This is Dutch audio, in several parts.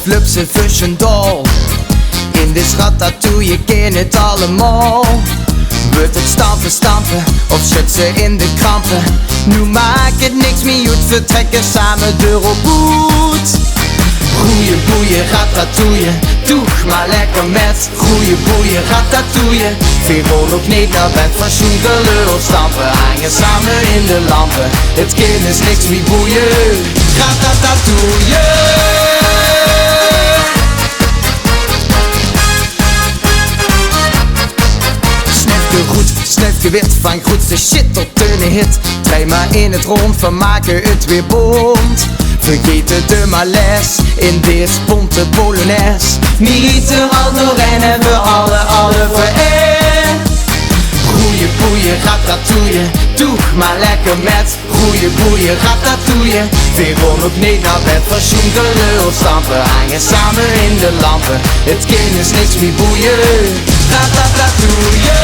Of lupse fusion dol. In dit ratatouille ken het allemaal. Wordt het stampen of zit ze in de krampen? Nu maakt het niks meer uit, vertrekken samen deur op boet. Goeie boeien, ratatouille, doe maar lekker met. Goeie boeien, ratatouille, veel gewoon ook niet naar bed. Van schoengelul stampen, hangen samen in de lampen. Het kind is niks meer boeien, ratatouille. Goed, snufje wit, van goedste shit tot een hit. Draai maar in het rond, van maken het weer bond. Vergeten de malaise in dit bonte polonaise. Niet er al doorheen en we alle vereend. Goeie boeien, ratatouille, doe maar lekker met. Goeie boeien, ratatouille, weer gewoon ook niet naar bed. Van schoengelul stampen, hangen samen in de lampen. Het kind is niks meer boeien, ratatouille.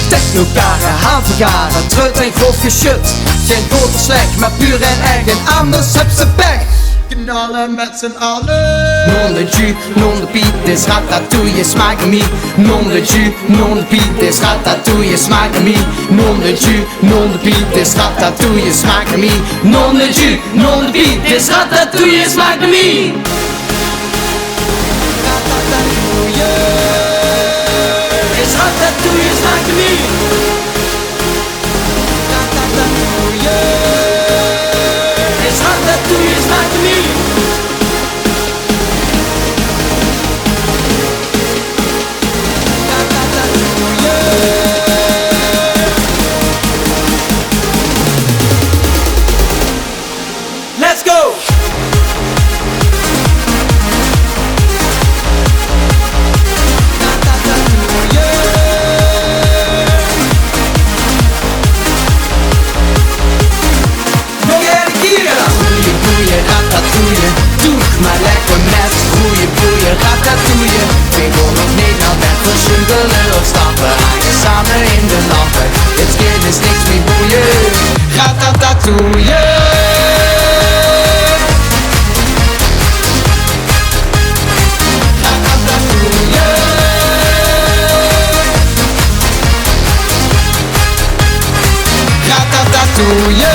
Technokaren, haanvergaren, treut en grof geschut. Geen grote slecht, maar puur en eigen, anders heb ze pech. Knallen met z'n allen. Non de jus, non de piet, dit ratatouille smaakt me. Non de jus, non de piet, dit ratatouille smaakt me. Non de jus, non de piet, dit ratatouille smaakt me. Non de jus, non de piet, dit ratatouille smaakt me. Ratatouille, dit ratatouille smaakt me. Ratatouille, dit ratatouille smaakt me. Let's go! Ratatouille, doe maar lekker met. Goeie boeien, ratatouille, vind gewoon nog niet naar bed. Van schoengelul of stampen, hangen samen in de lampen. Het kind is niks meer boeien, ratatouille. Ratatouille. Ratatouille.